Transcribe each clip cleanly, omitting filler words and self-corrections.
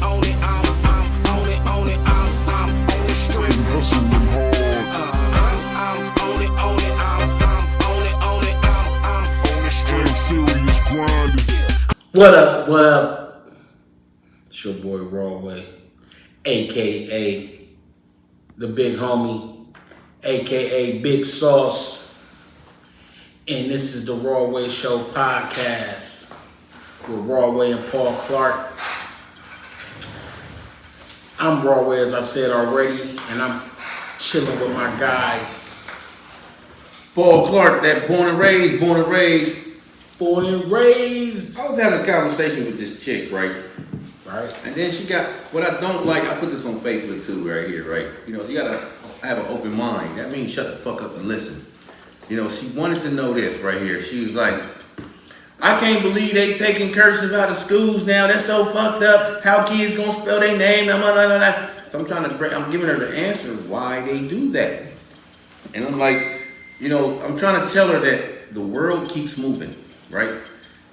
on it, I'm on it, on it, I'm on it straight. Hustling hard. I'm on it, on it, I'm on it, on it, I'm on it straight. Serious grinding. What up? What up? It's your boy Rawway, aka the big homie, aka Big Sauce, and this is the Rawway Show podcast with Rawway and Paul Clark. I'm Rawway, as I said already, and I'm chilling with my guy, Paul Clark, that born and raised. born and raised. I was having a conversation with this chick, right? Right. And then she got, what I don't like, I put this on Facebook too, right here, right? You know, you gotta have an open mind. That means shut the fuck up and listen. You know, she wanted to know this right here. She was like, I can't believe they taking cursive out of schools now. That's so fucked up. How kids gonna spell their name? So I'm giving her the answer why they do that. And I'm like, you know, I'm trying to tell her that the world keeps moving, right?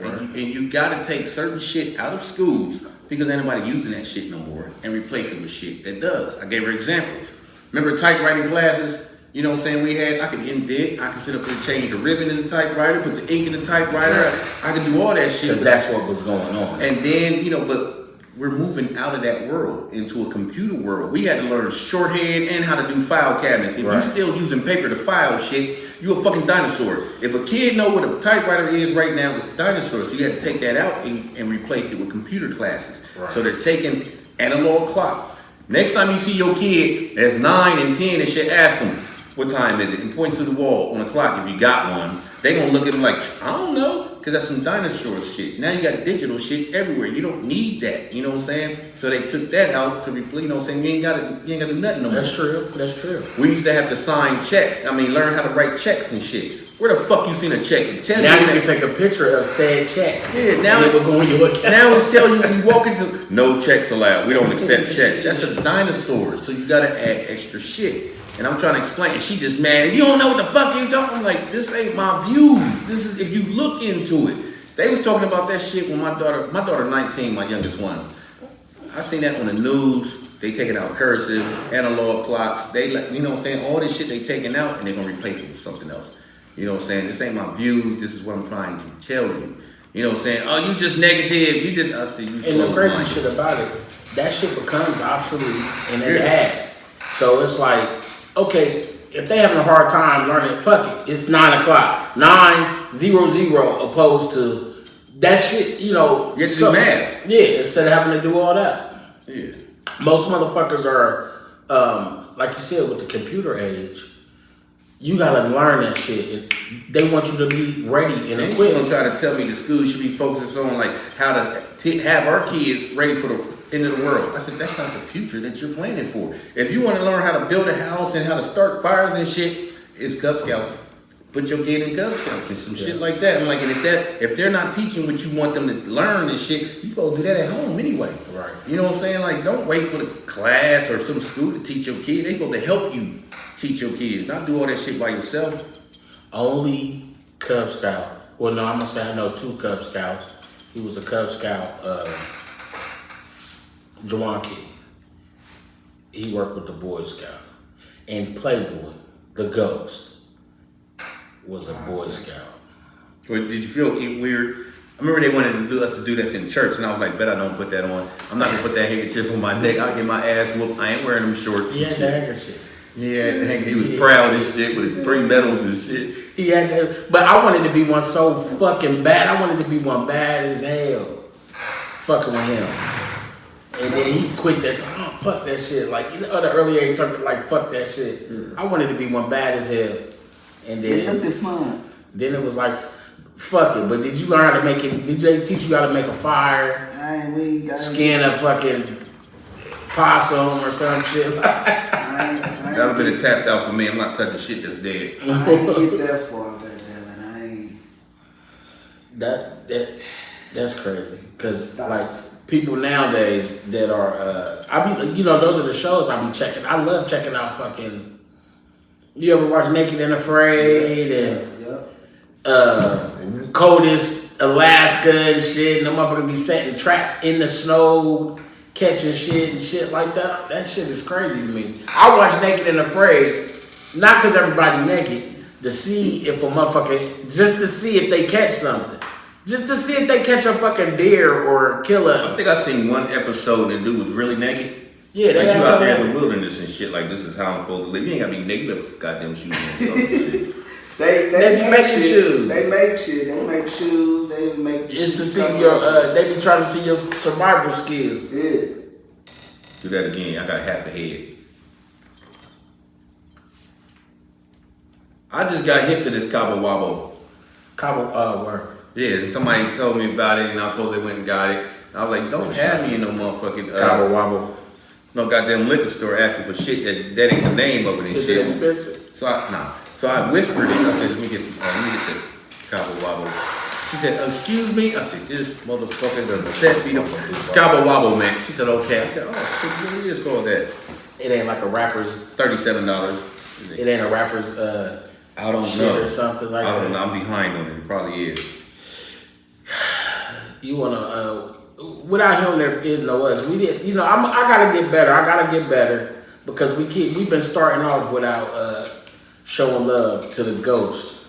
And you gotta take certain shit out of schools because ain't nobody using that shit no more and replace it with shit that does. I gave her examples. Remember typewriting classes? You know what I'm saying? I could indent, I could sit up and change the ribbon in the typewriter, put the ink in the typewriter. I could do all that shit. Because that's what was going on. And then, you know, but we're moving out of that world into a computer world. We had to learn shorthand and how to do file cabinets. If you're still using paper to file shit, you a fucking dinosaur. If a kid know what a typewriter is right now, it's a dinosaur. So you had to take that out and replace it with computer classes. Right. So they're taking analog clock. Next time you see your kid that's 9 and 10 and shit, ask them, what time is it? And point to the wall on the clock if you got one. They gonna look at them like, I don't know, because that's some dinosaur shit. Now you got digital shit everywhere. You don't need that, you know what I'm saying? So they took that out to replace, you know what I'm saying? You ain't gotta do nothing no more. That's true, that's true. We used to have to sign checks. Learn how to write checks and shit. Where the fuck you seen a check? It tells now you you can take a picture of said check. Yeah, now it will go in your account. Now it tells you when you walk into, no checks allowed. We don't accept checks. That's a dinosaur. So you gotta add extra shit. And I'm trying to explain, and she just mad. You don't know what the fuck you talking. I'm like, this ain't my views. This is if you look into it. They was talking about that shit when my daughter 19, my youngest one. I seen that on the news. They taking out cursive, analog clocks. They like, you know what I'm saying? All this shit they taking out and they're gonna replace it with something else. You know what I'm saying? This ain't my views. This is what I'm trying to tell you. You know what I'm saying? Oh, you just negative. You just, I see you. And the crazy shit about it, that shit becomes obsolete, and it has. So it's like, okay, if they having a hard time learning, fuck it. It's 9 o'clock, 9:00, opposed to that shit. You know, you do math. Yeah, instead of having to do all that. Yeah. Most motherfuckers are, like you said, with the computer age. You gotta learn that shit. They want you to be ready and equipped. They try to tell me the school should be focused on like how to have our kids ready for the end of the world. I said, that's not the future that you're planning for. If you want to learn how to build a house and how to start fires and shit, it's Cub Scouts. Put your kid in Cub Scouts and some shit like that. I'm like, and if they're not teaching what you want them to learn and shit, you go do that at home anyway. Right. You know what I'm saying? Like, don't wait for the class or some school to teach your kid. They supposed to help you teach your kids, not do all that shit by yourself. Only Cub Scout. Well, no, I'm gonna say I know 2 Cub Scouts. He was a Cub Scout, Jawan Kid. He worked with the Boy Scout. And Playboy, the Ghost, was a Boy Scout. Or did you feel weird? I remember they wanted to do us to do this in church, and I was like, bet I don't put that on. I'm not gonna put that handkerchief on my neck. I'll get my ass whooped. I ain't wearing them shorts. He had the handkerchief. Yeah, he was proud as shit with 3 medals and shit. He had that, but I wanted to be one so fucking bad. I wanted to be one bad as hell. Fucking with him. And then he quit that shit. Oh, fuck that shit. Like, you know, the early age talking like, fuck that shit. I wanted to be one bad as hell. And then it looked fun. Then it was like, fuck it. But did you learn how to make it? Did they teach you how to make a fire? Skin a fucking possum or some shit? That would have been tapped out for me. I'm not touching shit that's dead. I ain't get that far, goddammit. That's crazy. Cause like people nowadays that are, those are the shows I be checking. I love checking out fucking. You ever watch Naked and Afraid and Coldest Alaska and shit? And the motherfucker be setting traps in the snow, catching shit and shit like that. That shit is crazy to me. I watch Naked and Afraid, not because everybody naked, to see if a motherfucker, just to see if they catch something. Just to see if they catch a fucking deer or kill I think I seen one episode that dude was really naked. Yeah, they like had you out there in something. the wilderness and shit. Like this is how I'm supposed to live. You ain't gotta be naked. You have goddamn shoes and shit. They be making shit. shoes. They make shit. They make shoes. They make. It's to shoes see cover. your, they be trying to see your survival skills. Yeah. Do that again. I got half a head. I just got hip to this Cabo Wabo. Cabo, word. Yeah, somebody told me about it, and I supposed they went and got it. I was like, don't have me in no motherfucking Cabo Wabo. no goddamn liquor store asking for shit that ain't the name of it and Is shit. it expensive? So I whispered it. I said, let me get the Cabo Wabo. She said, excuse me. I said, this motherfucker done set me the Cabo Wabo, man. She said, okay. I said, oh, shit, what is called that? It ain't like a rapper's, $37. it ain't a rapper's, I don't shit know. or something like I don't that. know. I'm behind on it. It probably is. You wanna, without him, there is no us. We did, you know, I gotta get better. I gotta get better because we've been starting off without showing love to the ghost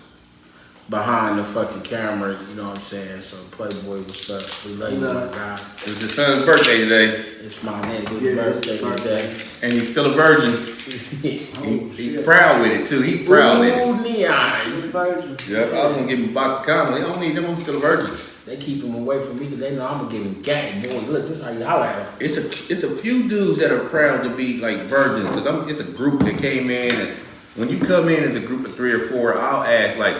behind the fucking camera. You know what I'm saying? So Playboy, what's up? We love you, my guy. It's his son's birthday today, It's my nigga's Yeah, birthday it's today. and he's still a virgin. He's proud with it too. He's proud with it. Ooh, neon. Virgin. Yep, I was gonna give him a box of condoms. I don't need them. I'm still a virgin. They keep him away from me because they know I'm gonna give him gang. Boy, look, this is how you holler at him. It's a few dudes that are proud to be like virgins because it's a group that came in, and when you come in as a group of 3 or 4, I'll ask like,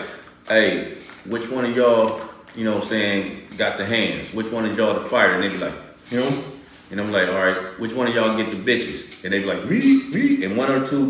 hey, which one of y'all, you know what I'm saying, got the hands? Which one of y'all the fighter? And they be like, him. And I'm like, all right, which one of y'all get the bitches? And they be like, me. And 1 or 2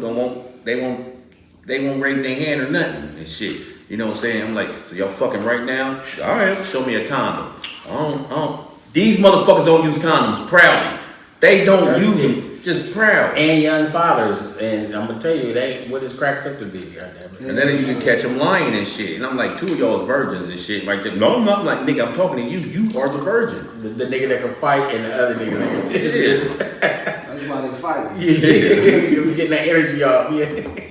they won't raise their hand or nothing and shit. You know what I'm saying? I'm like, so y'all fucking right now? All right, show me a condom. I don't. These motherfuckers don't use condoms proudly. They don't use them, just proud. And young fathers, and I'm gonna tell you, it ain't what it's cracked up to be. Goddamn it. And then you can catch them lying and shit. And I'm like, 2 of y'all is virgins and shit. Like, no, I'm not. I'm like, nigga, I'm talking to you. You are the virgin. The nigga that can fight and the other nigga that can. Yeah. That's why they fight. Yeah, you getting that energy off. Yeah.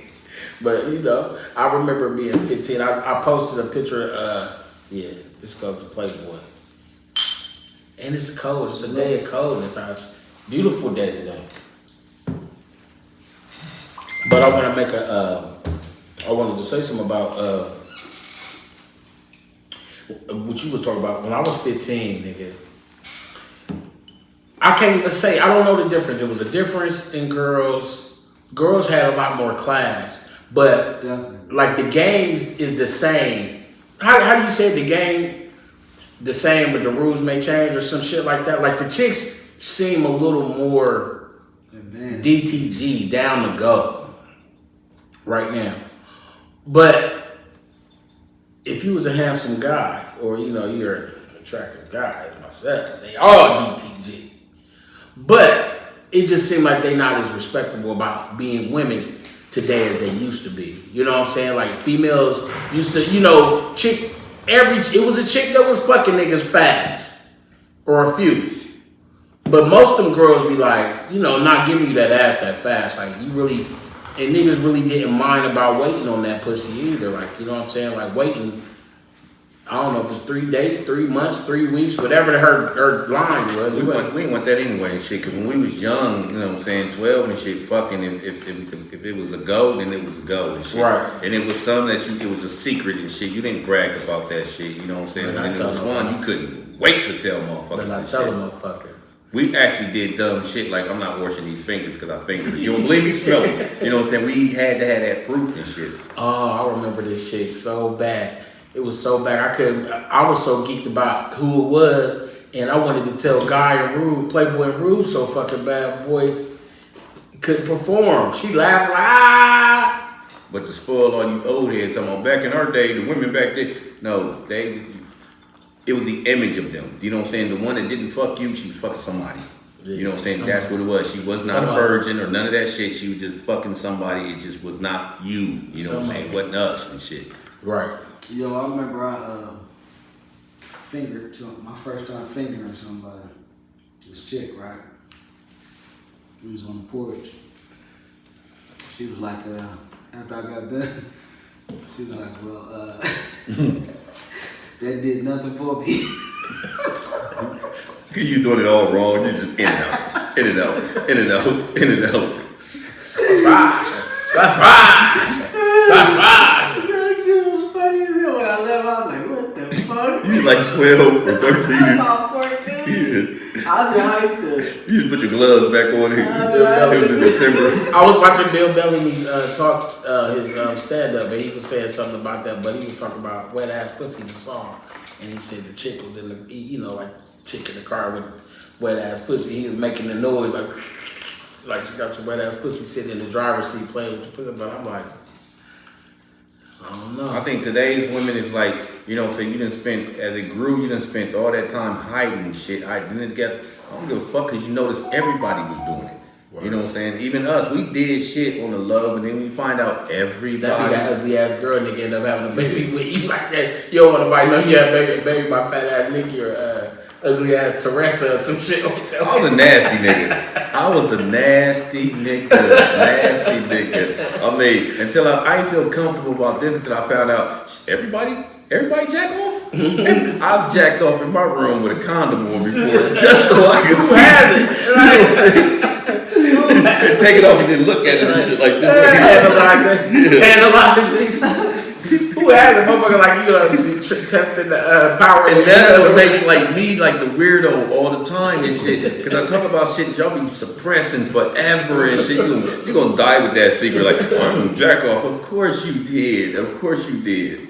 But you know, I remember being 15. I posted a picture. This goes to Playboy, and it's cold. It's a day of coldness. It's a beautiful day today. But I want to make I wanted to say something about what you was talking about. When I was 15, nigga, I can't even say. I don't know the difference. It was a difference in girls. Girls had a lot more class. But Definitely. like the games is the same. How do you say the game the same but the rules may change or some shit like that? Like the chicks seem a little more Advanced. DTG, down to go right now. But if you was a handsome guy or you know you're an attractive guy as myself, they all DTG. But it just seemed like they not as respectable about being women today as they used to be. You know what I'm saying? Like females used to, you know, it was a chick that was fucking niggas fast. Or a few. But most of them girls be like, you know, not giving you that ass that fast. Like you really, and niggas really didn't mind about waiting on that pussy either. Like, you know what I'm saying? Like waiting, I don't know if it's 3 days, 3 months, 3 weeks, whatever her line was. We didn't want that anyway and shit, because when we was young, you know what I'm saying, 12 and shit, fucking, if it was a go, then it was a go and shit. Right. And it was something that it was a secret and shit. You didn't brag about that shit, you know what I'm saying? But And it was one you couldn't wait to tell motherfuckers. But I and tell a shit. motherfucker. We actually did dumb shit like, I'm not washing these fingers because I fingered it. You don't believe me? Smell it. You know what I'm saying? We had to have that proof and shit. Oh, I remember this chick so bad. It was so bad. I was so geeked about who it was, and I wanted to tell Guy and Rube, Playboy and Rube so fucking bad, boy, couldn't perform. She laughed like, ah! But to spoil all you old heads, talking about back in our day, the women back then, no, it was the image of them. You know what I'm saying? The one that didn't fuck you, she was fucking somebody. You know what I'm saying? Somebody. That's what it was. She was not a virgin or none of that shit. She was just fucking somebody. It just was not you. You know what I'm saying? It wasn't us and shit. Right. Yo, I remember I fingered my first time fingering somebody. This chick, right? We was on the porch. She was like, after I got done, she was like, well, that did nothing for me. You doing it all wrong. You just in and out, in and out, in and out, in and out. That's right. That shit was funny as hell. When I left, I was like, what the fuck? You was like 12 or 13. I'm about 14. I was in high school. You just put your gloves back on. It was in December. I was watching Bill Bellamy's talk his stand up, and he was saying something about that, but he was talking about Wet Ass Pussy, the song, and he said the chick was in the, you know, like chick in the car with wet ass pussy. He was making the noise like she got some wet ass pussy sitting in the driver's seat playing with the pussy. But I'm like, I don't know. I think today's women is like, you know, say you done spent, as it grew, you done spent all that time hiding shit. I don't give a fuck because you notice everybody was doing it. You know what I'm saying? Even us, we did shit on the love, and then we find out everybody. That be that ugly ass girl nigga end up having a baby with you like that. You don't want nobody to know you had a baby by fat ass Nikki or ugly ass Teresa or some shit like that. I was a nasty nigga. I was a nasty nigga. Nasty nigga. I mean, until I didn't feel comfortable about this until I found out everybody jack off? I've jacked off in my room with a condom on before just so I could see it. Take it off and then look at it and shit like this. Analyze it. Who has a motherfucker like you testing the power? And that's what makes like me like the weirdo all the time and shit. Cause I talk about shit that y'all be suppressing forever and shit. You gonna die with that secret. Like, oh, I'm gonna jack off. Of course you did. Of course you did.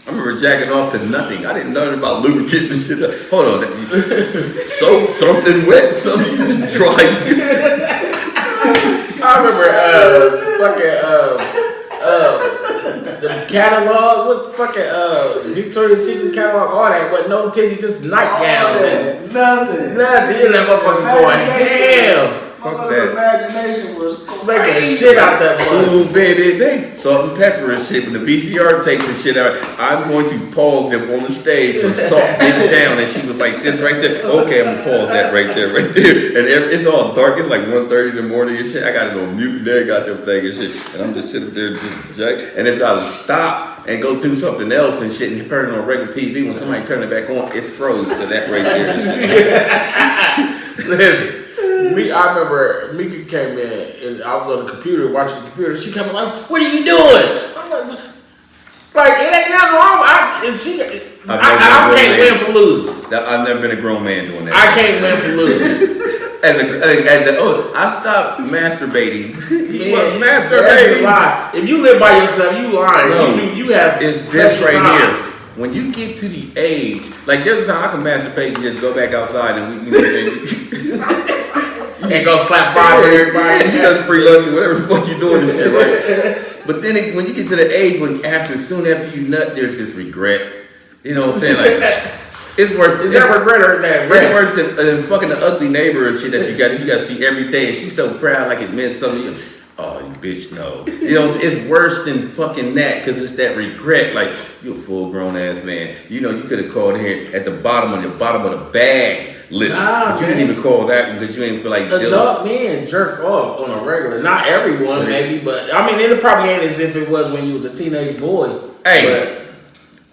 I remember jacking off to nothing. I didn't know nothing about lubricant and shit. Hold on. Soap, something wet, something you just dried to. I remember the catalog, what fucking Victoria's Secret catalog, all that, but no titty, just nightgowns and nothing. You know that motherfucker going ham. Fuck that. Imagination was Smacking the crazy. shit out that motherfucker. Ooh, baby, salt and pepper and shit. When the VCR takes and shit out, I'm going to pause them on the stage when Salt gets down and she was like this right there. Okay, I'm gonna pause that right there. And it's all dark. It's like 1:30 in the morning and shit. I got it on mute and there, got them thing and shit. And I'm just sitting there just jack. And if I stop and go do something else and shit and turn it on regular TV, when somebody turn it back on, it's froze to that right there. Listen. I remember Mika came in and I was on the computer watching the computer. She came in like, "What are you doing?" I'm like, it ain't nothing wrong. I can't win for losing. I've never been a grown man doing that. I can't win for losing. I stopped masturbating. He was That's a masturbating. lie. If you live by yourself, you lying. No, you have it's this special right times. here. When you get to the age, like there's a time I can masturbate and just go back outside and And go slap five with everybody. You got free lunch or whatever the fuck you doing and shit, right? But then when you get to the age when soon after you nut, there's this regret. You know what I'm saying? Like it's worse. Is that regret or is that It's rest? worse than fucking the ugly neighbor and shit that you got to see every day, and she's so proud like it meant something. Oh, you bitch, no. You know, it's worse than fucking that because it's that regret. Like, you a full grown ass man. You know, you could have called here at the bottom of the bag list. Nah, but you man. didn't even call that one because you didn't feel like dealing. Adult men jerk off on a regular. Not everyone, maybe, but I mean, it probably ain't as if it was when you was a teenage boy. Hey,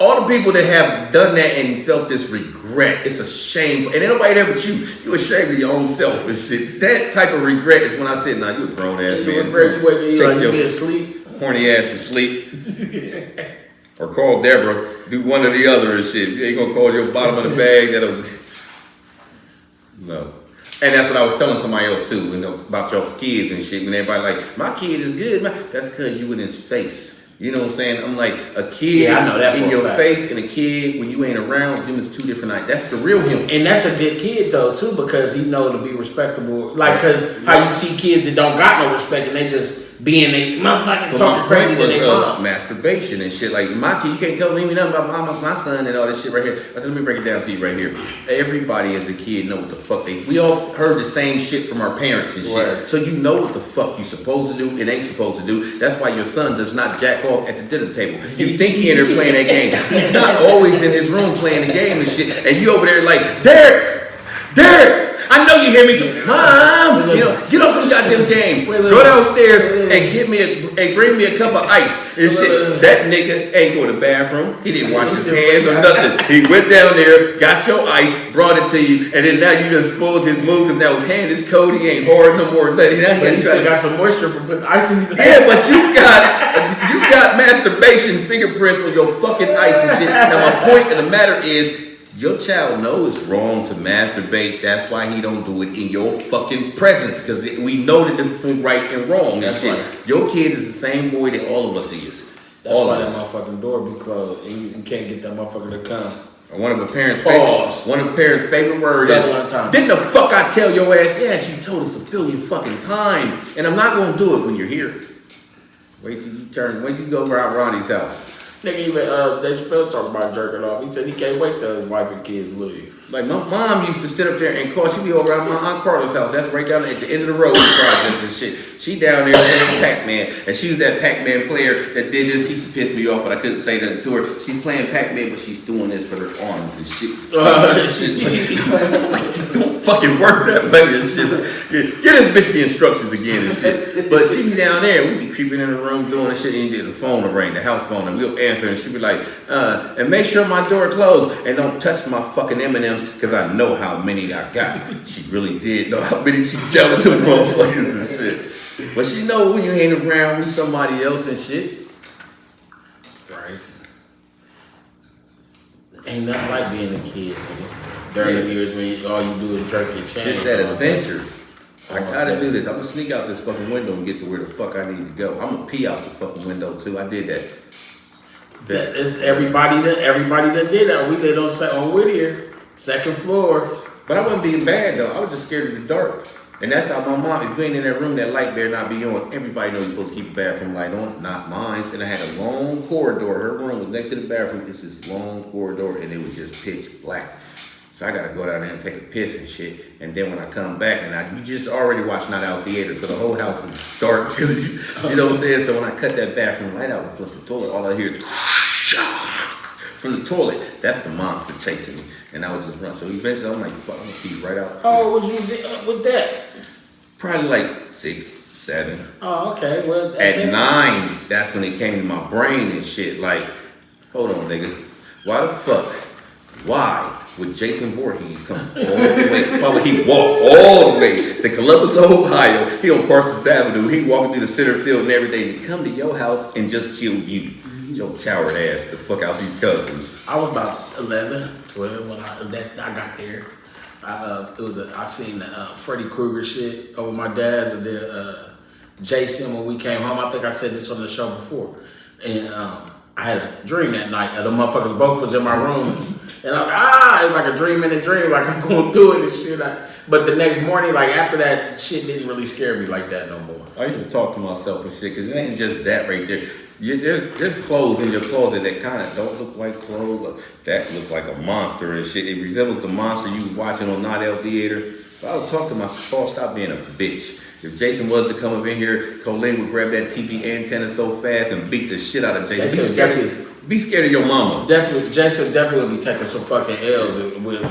all the people that have done that and felt this regret, it's a shame. And ain't nobody there but you. You ashamed of your own self and shit. That type of regret is when I said, nah, you a grown ass man. Regret you wake up, Take you your be asleep. horny ass to sleep. Or call Deborah, do one or the other and shit. You ain't gonna call your bottom of the bag, that'll... No. And that's what I was telling somebody else too, you know, about y'all's kids and shit. When everybody like, my kid is good, man. That's because you in his face. You know what I'm saying? I'm like, a kid Yeah, I know that in for a your fact. face and a kid when you ain't around, them is two different nights. That's the real him. And that's a good kid though too, because he know to be respectable. Like, cause how you see kids that don't got no respect and they just being they motherfucking talking crazy to their mom. Masturbation and shit. Like my kid, you can't tell me nothing about my son and all this shit right here. Let me break it down to you right here. Everybody as a kid know what the fuck we all heard the same shit from our parents and shit. Right. So you know what the fuck you supposed to do and ain't supposed to do. That's why your son does not jack off at the dinner table. You think he in there playing that game. He's not always in his room playing the game and shit. And you over there like, Derek, I know you hear me. Mom, you know, get off them goddamn games. Go downstairs and get me and bring me a cup of ice and shit. That nigga ain't go to the bathroom. He didn't wash his hands or nothing. He went down there, got your ice, brought it to you, and then now you done spoiled his moves, and now his hand is cold. He ain't hard no more. Now But he still got some moisture from putting ice in the yeah, but you got masturbation fingerprints on your fucking ice and shit. Now my point of the matter is, your child knows it's wrong to masturbate. That's why he don't do it in your fucking presence, because we know the difference between right and wrong. That's and shit. right. Your kid is the same boy that all of us is. That's all why of that us. motherfucking door be closed, and you can't get that motherfucker to come. One of the parents' Pause. favorite word Double is, entendre. didn't the fuck I tell your ass? Yes, you told us a billion fucking times, and I'm not gonna do it when you're here. Wait till you go around Ronnie's house. Nigga even Dave Chappelle talking about jerking off. He said he can't wait till his wife and kids leave. Like my mom used to sit up there and call. She'd be over at my Aunt Carla's house. That's right down at the end of the road projects and shit. She down there playing Pac-Man, and she was that Pac-Man player that did this. He used to piss me off, but I couldn't say nothing to her. She's playing Pac-Man, but she's doing this with her arms and shit. Like, don't fucking work that way and shit. Get this bitch the instructions again and shit. But she be down there. We be creeping in the room doing this shit, and you get the phone to ring, the house phone, and we'll answer, and she be like, and make sure my door closed, and don't touch my fucking M&Ms, because I know how many I got. She really did know how many she dealt to motherfuckers and shit. But she know when you hang around with somebody else and shit. Right. Ain't nothing like being a kid, nigga. During the years when all you do is jerk your chain. It's that adventure. I gotta do this. I'm gonna sneak out this fucking window and get to where the fuck I need to go. I'm gonna pee out the fucking window too. I did that. That is everybody that did that. We lived on Whittier, second floor. But I wasn't being bad though. I was just scared of the dark. And that's how my mom, if you ain't in that room, that light better not be on. Everybody knows you're supposed to keep the bathroom light on, not mine. And I had a long corridor. Her room was next to the bathroom. It's this long corridor, and it was just pitch black. So I gotta go down there and take a piss and shit. And then when I come back, and you just already watched Not Out Theater, so the whole house is dark because you know what I'm saying. So when I cut that bathroom light out and flush the toilet, all I hear is from the toilet. That's the monster chasing me, and I would just run. So eventually, I'm like, fuck, I'm gonna pee right out. Oh, was you with that? Probably like 6, 7. Oh, okay. Well, At 9, that's when it came to my brain and shit. Like, hold on, nigga. Why the fuck? Why would Jason Voorhees come all the way? Why would he walk all the way to Columbus, Ohio? He on Parsons Avenue. He walking through the center field and everything to come to your house and just kill you. Your coward ass to fuck out these cousins. I was about 11, 12 when I got there. I seen the Freddy Krueger shit over my dad's, and then Jason when we came home. I think I said this on the show before, and I had a dream that night. And the motherfuckers both was in my room, and I'm it was like a dream in a dream, like I'm going through it and shit. But the next morning, like after that, shit didn't really scare me like that no more. I used to talk to myself and shit, because it ain't just that right there. There's clothes in your closet that kind of don't look like clothes, but that look like a monster and shit. It resembles the monster you was watching on Not Out Theater. So I would talk to myself, stop being a bitch. If Jason was to come up in here, Colleen would grab that TV antenna so fast and beat the shit out of Jason. Be scared of your mama. Definitely, Jason definitely would be taking some fucking L's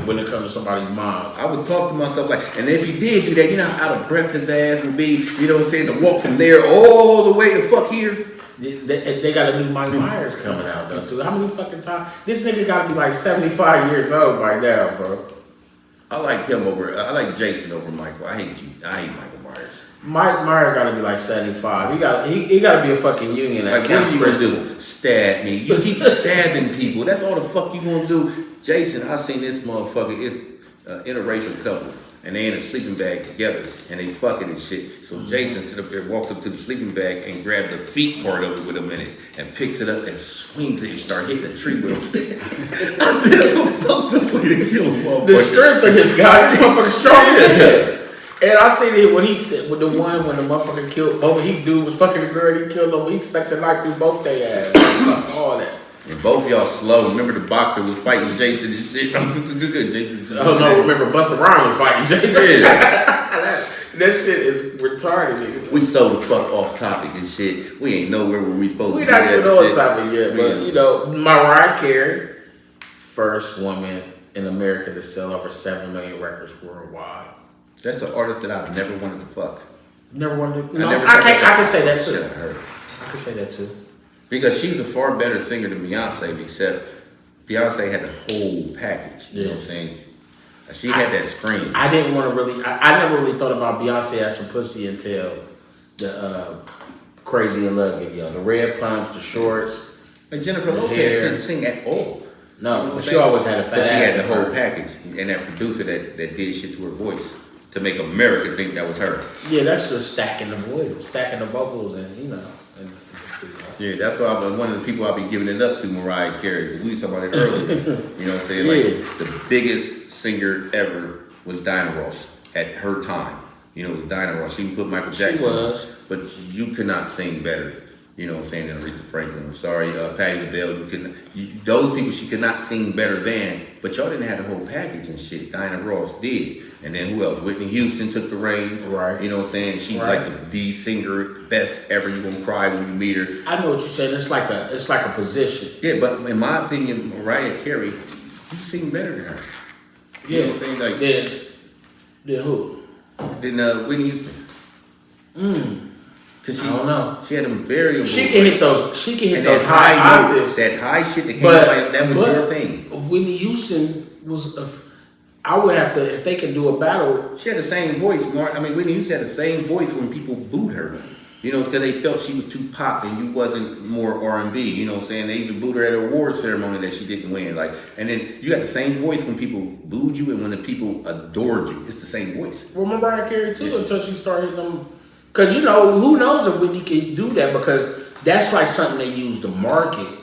when it comes to somebody's mom. I would talk to myself like, and if he did do that, you know how out of breath his ass would be, you know what I'm saying, to walk from there all the way to fuck here. They got a new Mike Myers coming out though too. How many fucking times? This nigga got to be like 75 years old by now, bro. I like Jason over Michael. I hate Michael Myers. Mike Myers got to be like 75. He got to be a fucking union. Like, what are you gonna do? Stab me? You keep stabbing people. That's all the fuck you gonna do. Jason, I seen this motherfucker. It's an interracial couple, and they in a sleeping bag together, and they fucking and shit. So Jason sit up there, walks up to the sleeping bag, and grabs the feet part of it with him in it, and picks it up and swings it and start hitting the tree with him. I said, that's a fucked up way to kill a motherfucker. The strength of this guy, this motherfucker strong as hell. And I seen it when when the motherfucker killed both. He dude was fucking the girl. He killed them. He stuck the knife through both their ass. All that. And both y'all slow. Remember the boxer was fighting Jason and shit. Good, Jason. Oh no! Remember Busta Rhymes was fighting Jason. Yeah. That shit is retarded, nigga. We so the fuck off topic and shit. We ain't nowhere where we supposed We to be. not even on topic yet, but Yeah. you know, Mariah Carey, first woman in America to sell over 7 million records worldwide. That's an artist that I've never wanted to fuck. Never wanted to. I No, never I said can say that too. Yeah, her. I can say that too. Because she's a far better singer than Beyonce, except Beyonce had the whole package. You know what I'm saying? She had that scream. I didn't want to really. I never really thought about Beyonce as some pussy until the Crazy in Love video. The red pumps, the shorts. Like Jennifer Lopez hair. didn't sing at all. No, but she always had a fat But she ass. had the whole package. And that producer that did shit to her voice to make America think that was her. Yeah, that's just stacking the voice, stacking the vocals, and you know. Yeah, that's why one of the people I'll be giving it up to, Mariah Carey. We was talking about it earlier. You know what I'm saying? Like the biggest singer ever was Diana Ross at her time. You know, it was Diana Ross. She can put Michael Jackson. She was. But you could not sing better. You know what I'm saying, than Aretha Franklin. I'm sorry, Patti LaBelle. Those people she could not sing better than. But y'all didn't have the whole package and shit. Diana Ross did. And then who else? Whitney Houston took the reins. Right. You know what I'm saying? She's like the singer, best ever. You gonna cry when you meet her. I know what you're saying. It's like a position. Yeah, but in my opinion, Mariah Carey, you sing better than her. You know what I'm saying? Like then who? Than Whitney Houston. Cause I don't know. She had them variable. She can hit those. She can hit and those that high octaves. That high shit that came out, that was your thing. Whitney Houston was. I would have to, if they can do a battle. She had the same voice. Whitney Houston had the same voice when people booed her. You know, because they felt she was too pop and you wasn't more R&B. You know what I'm saying? They even booed her at an award ceremony that she didn't win. Like, and then you got the same voice when people booed you and when the people adored you. It's the same voice. Well, Mariah Carey too, until she started them. Because, you know, who knows if Whitney can do that, because that's like something they use to market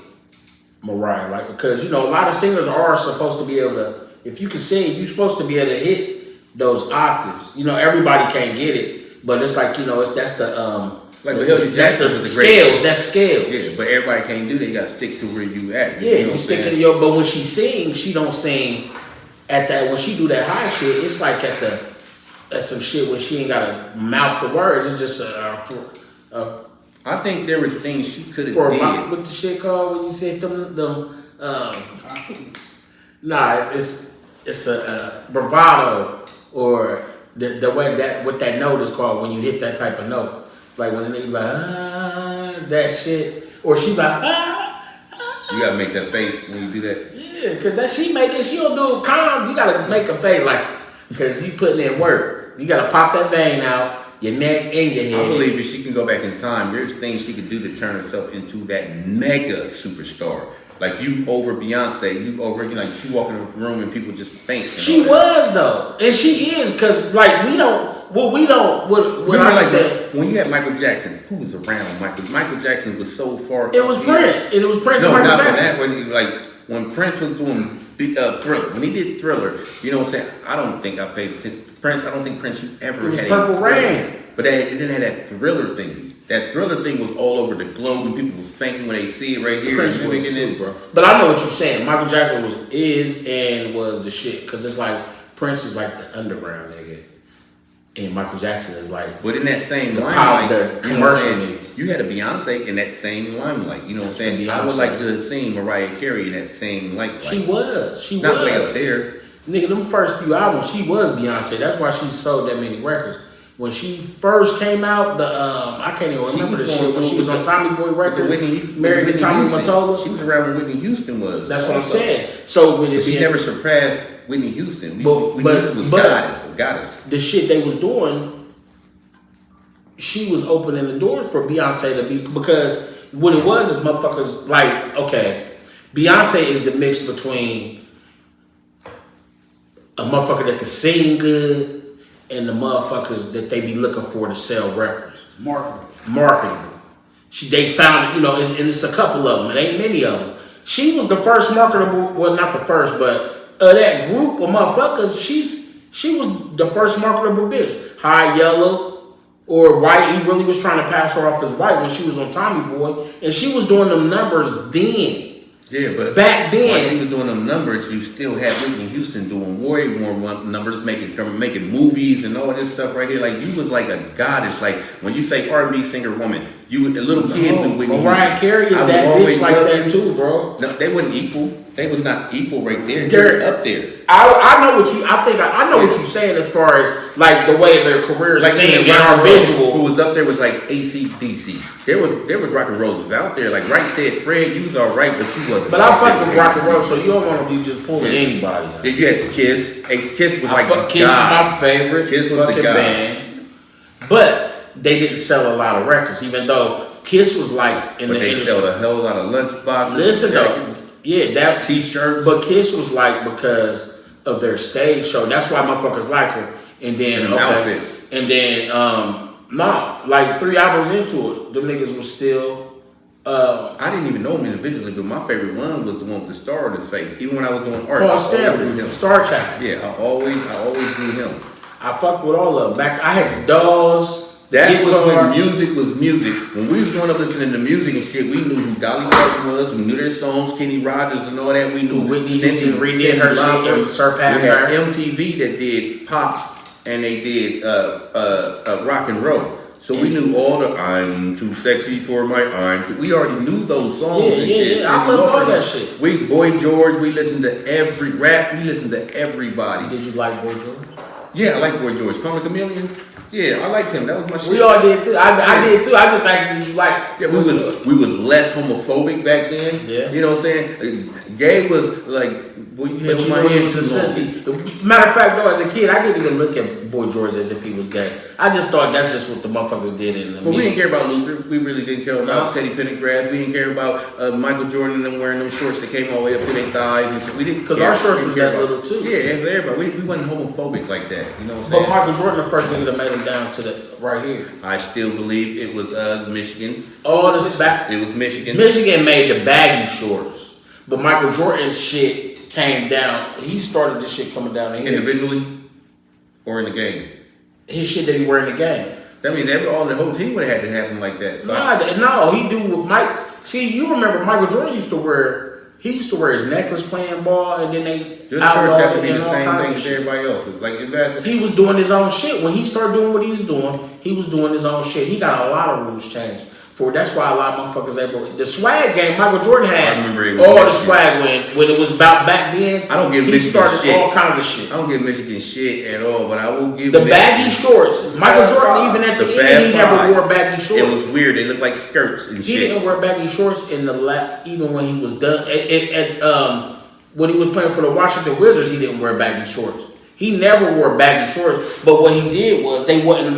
Mariah. Like, because, you know, a lot of singers are supposed to be able to, if you can sing, you're supposed to be able to hit those octaves. You know, everybody can't get it, but it's like, you know, that's the scales. That's scales. Yeah, but everybody can't do that. You gotta stick to where you at. Yeah, you stick in your. But when she sings, she don't sing at that. When she do that high shit, it's like at some shit when she ain't got to mouth the words. It's just I think there was things she could have for did. what the shit called when you said them nah, it's a bravado, or the way that what that note is called when you hit that type of note. Like when they like that shit, or she like You gotta make that face when you do that. Yeah, cause that she don't do it calm. You gotta make a face like, cause you putting in work. You gotta pop that vein out, your neck and your head. I believe if she can go back in time, there's things she could do to turn herself into that mega superstar. Like you over Beyonce, you like she walk in a room and people just faint. She was though, and she is, cause like we don't. What I said. When you had Michael Jackson, who was around Michael? Michael Jackson was so far. It was Prince. And it was Prince No, and Michael not Jackson. that. When Prince was doing Thriller, when he did Thriller, you know what I'm saying? I don't think Prince you ever It was had Purple Rain. But it didn't have that Thriller thing. That Thriller thing was all over the globe and people was fainting when they see it right here. Prince was too, bro. But I know what you're saying. Michael Jackson was the shit. Cause it's like Prince is like the underground nigga. And Michael Jackson is like, but in that same limelight, you had a Beyonce in that same limelight. You know what I'm saying? I would like to have seen Mariah Carey in that same light. She was. Not way up there. Nigga, them first few albums, she was Beyonce. That's why she sold that many records. When she first came out, I can't even remember this shit. When she was on Tommy Boy Records, married to Tommy Mottola. She was around when Whitney Houston was. That's what I'm saying. So when she never surpassed Whitney Houston. Whitney Houston was goddess. The shit they was doing, she was opening the doors for Beyonce to be, because what it was is motherfuckers like, okay, Beyonce is the mix between a motherfucker that can sing good and the motherfuckers that they be looking for to sell records. Marketing. They found it, you know, and it's a couple of them. It ain't many of them. She was the first marketable, well, not the first, but that group of motherfuckers, she was the first marketable bitch. High Yellow or White. He really was trying to pass her off as white when she was on Tommy Boy, and she was doing them numbers then. Yeah, but back then, while she was doing them numbers, you still had Whitney Houston doing way more numbers, making movies and all this stuff right here. Like you was like a goddess. Like when you say R&B singer woman, the little kids knew Whitney. Mariah Carey is that bitch like that too, bro. No, they wasn't equal. They was not equal right there. They're They're up there. I know what you. I know what you're saying as far as like the way their careers Like seen in rock our and roll, visual. who was up there was like AC/DC. There was rock and rollers out there. Like Wright said, Fred, you was all right, but you wasn't. But I fuck with rock and roll, so you don't want to be just pulling anybody. Yeah, you had Kiss. Kiss was like Kiss is my favorite Kiss was the fucking god. band. But they didn't sell a lot of records, even though Kiss was like in But the they industry. sold a hell lot of lunchboxes. Listen though, jackets, yeah, that T-shirts. But Kiss was like because of their stage show. That's why motherfuckers like her. And then And them outfits. and then nah, like 3 albums into it, the niggas was still. I didn't even know him individually, but my favorite one was the one with the star on his face. Even when I was doing art, I Paul always drew Stanley, him. Star Child. Yeah, I always drew him. I fucked with all of them. Back, I had dolls. That was guitar. when music was music. When we was growing up listening to music and shit, we knew who Dolly Parton was, we knew their songs, Kenny Rogers and all that. We knew Whitney Cindy Houston redid her Lauper. shit and surpassed We had her. MTV that did pop and they did rock and roll. So we knew all the I'm too sexy for my we already knew those songs Yeah, and yeah, shit. yeah. I Cindy loved all Lauper. that shit. We Boy George, we listened to every rap, we listened to everybody. Did you like Boy George? Yeah, I like Boy George. Call Me Chameleon. Yeah, I liked him. That was my shit. We all did too. I did too. I just actually like. Yeah, we was less homophobic back then. Yeah. You know what I'm saying? Gay was like, boy, you But had you my know he hands was a too long. sissy. Matter of fact, though, as a kid, I didn't even look at Boy George as if he was gay. I just thought that's just what the motherfuckers did in the But we didn't music. care about Luther. We really didn't care about No. Teddy Pendergrass. We didn't care about Michael Jordan and them wearing them shorts that came all the way up to their thighs. And shit. We didn't Because care. our shorts We was didn't that care little about- too. Yeah, it was everybody. We wasn't homophobic like that. You know what I'm But saying? Michael Jordan, the first nigga that made him down to the right here. I still believe it was Michigan. All this back. It was Michigan. Michigan made the baggy shorts, but Michael Jordan's shit came down. He started this shit coming down to here. Individually or in the game. His shit that he wear in the game. That means all the whole team would have had to have him like that. So No, he do with Mike. See, you remember Michael Jordan used to wear. He used to wear his necklace playing ball, and then they your shorts have to outlawed be it and the all same kinds thing of as shit. everybody else's. Like if that's He was doing his own shit. When he started doing what he was doing his own shit. He got a lot of rules changed. That's why a lot of motherfuckers able. The swag game, Michael Jordan I remember had it was all the Michigan. swag when it was about back then. I don't give he Michigan started shit. all kinds of shit. I don't give Michigan shit at all, but I will give The Michigan baggy shorts. Michael Jordan, even at the end, he never Fab wore Five. baggy shorts. It was weird. They looked like skirts and He shit. didn't wear baggy shorts in the even when he was done when he was playing for the Washington Wizards. He didn't wear baggy shorts. He never wore baggy shorts. But what he did was they wasn't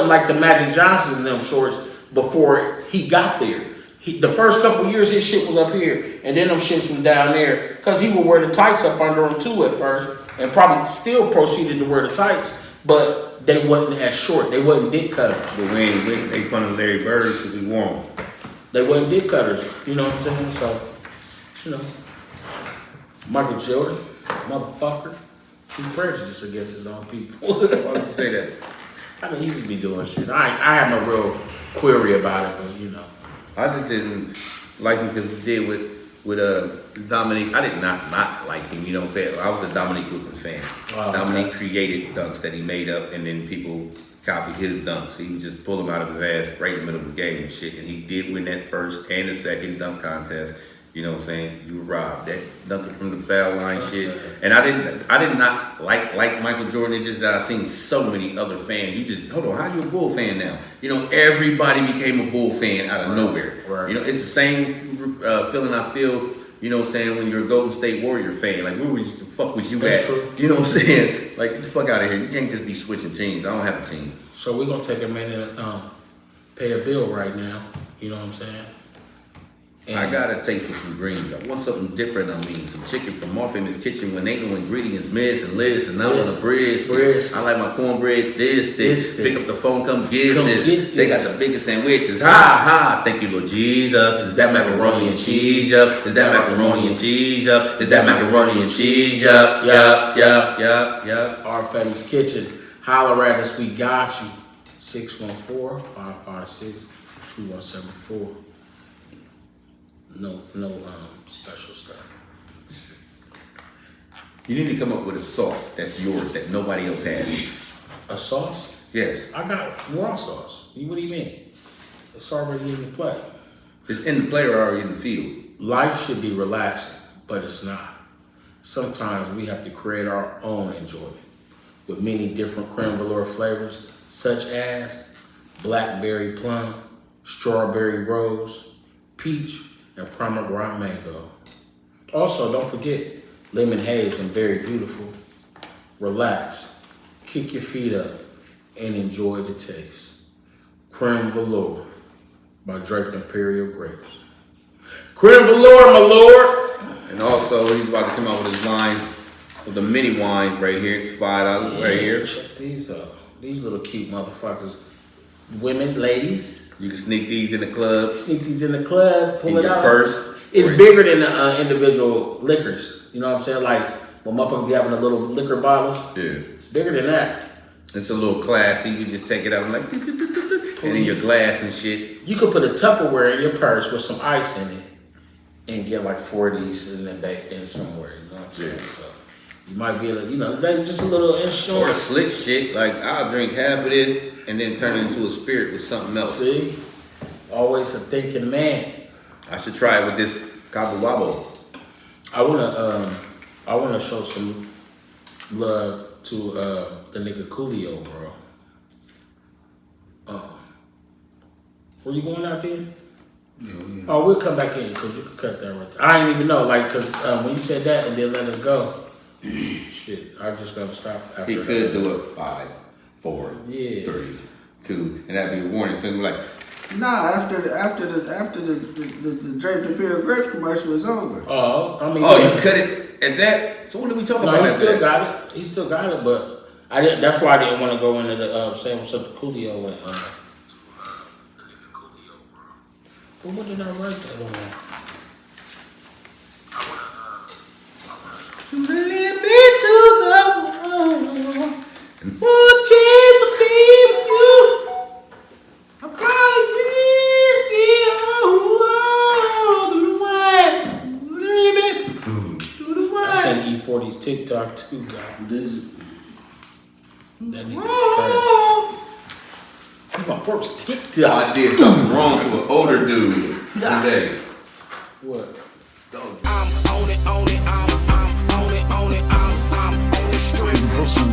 like the Magic Johnsons in them shorts before he got there. The first couple years his shit was up here, and then them shits was down there because he would wear the tights up under them too at first, and probably still proceeded to wear the tights, but they wasn't as short. They wasn't dick cutters. But we ain't make fun of Larry Bird because we wore them. They wasn't dick cutters. You know what I'm saying? So, you know, Michael Jordan, motherfucker, he prejudiced against his own people. Why would you say that? I mean, he used to be doing shit. I have no real query about it, but you know. I just didn't like him because he did with Dominique. I did not like him. You know what I'm saying? I was a Dominique Wilkins fan. Oh, Dominique created dunks that he made up, and then people copied his dunks. He would just pull them out of his ass right in the middle of the game and shit. And he did win that first and the second dunk contest. You know what I'm saying? You were robbed. That dunking from the foul line shit. And I did not like Michael Jordan. It's just that I've seen so many other fans. You just, hold on, how you a Bull fan now? You know, everybody became a Bull fan out of nowhere. Right. You know, it's the same feeling I feel, you know what I'm saying, when you're a Golden State Warrior fan. Like, where the fuck was you That's at? true. You know what I'm saying? Like, get the fuck out of here. You can't just be switching teams. I don't have a team. So we're gonna take a minute and pay a bill right now. You know what I'm saying? And I got a taste for some greens. I want something different. I mean, some chicken from Marfin's Kitchen when ain't no ingredients miss and list. And I want a bread. Bread. I like my cornbread this thick. Pick up the phone, come get Come this. get They got this. the biggest sandwiches. Ha ha. Thank you, Lord Jesus. Is that macaroni and cheese up? Is that macaroni and cheese up? Is that macaroni and cheese up? Yup. Our Family's Kitchen. Holler at us. We got you. 614-556-2174. No special stuff. You need to come up with a sauce that's yours that nobody else has. A sauce? Yes. I got raw sauce. What do you mean? It's already in the play. It's in the play or already in the field. Life should be relaxing. but it's not. Sometimes we have to create our own enjoyment with many different creme velour flavors, such as blackberry plum, strawberry rose, peach, and pomegranate mango. Also, don't forget lemon haze and berry beautiful. Relax, kick your feet up, and enjoy the taste. Creme velour by Drake Imperial Grapes. Creme velour, my lord. And also, he's about to come out with his line with the mini wines right here. It's $5 right here. Check these out. These little cute motherfuckers. Women, ladies. You can sneak these in the club. Sneak these in the club, pull In it your out. purse. It's bigger than the individual liquors. You know what I'm saying? Like when motherfuckers be having the little liquor bottles. Yeah. It's bigger than that. It's a little classy. You just take it out and like, and in your glass and shit. You could put a Tupperware in your purse with some ice in it and get like 4 of these in the back in somewhere. You know what I'm saying? Yeah. So you might be able to, you know, like just a little Or insurance. slick shit. Like, I'll drink half of this and then turn it into a spirit with something else. See? Always a thinking man. I should try it with this Cabo Wabo. I wanna show some love to the nigga Coolio, bro. Where you going out there? Yeah. Oh, we'll come back in because you can cut that right there. I didn't even know, like, because when you said that and then let it go, shit, I just gotta stop after He that. could do it 5, 4, Yeah. 3, 2, and that'd be a warning. So he'd be like, Nah, after the Drake Imperial Grapes commercial is over. Oh, I mean, oh, you cut it at that? So what did we talk no, about he after still that? got it. He still got it, but I didn't. That's why I didn't want to go into the saying what's up to Coolio and the nigga Coolio, bro. Well, what did I write that on? To the limit to the world. One chance to be with you. I'm crying whiskey all the way. To the limit. To the I way. sent E40's TikTok too, God. That nigga Oh. crazy. My first I TikTok. did something wrong to an older dude today. What? I'm on it, I'm on it, I'm on it, I'm on the street. Hustle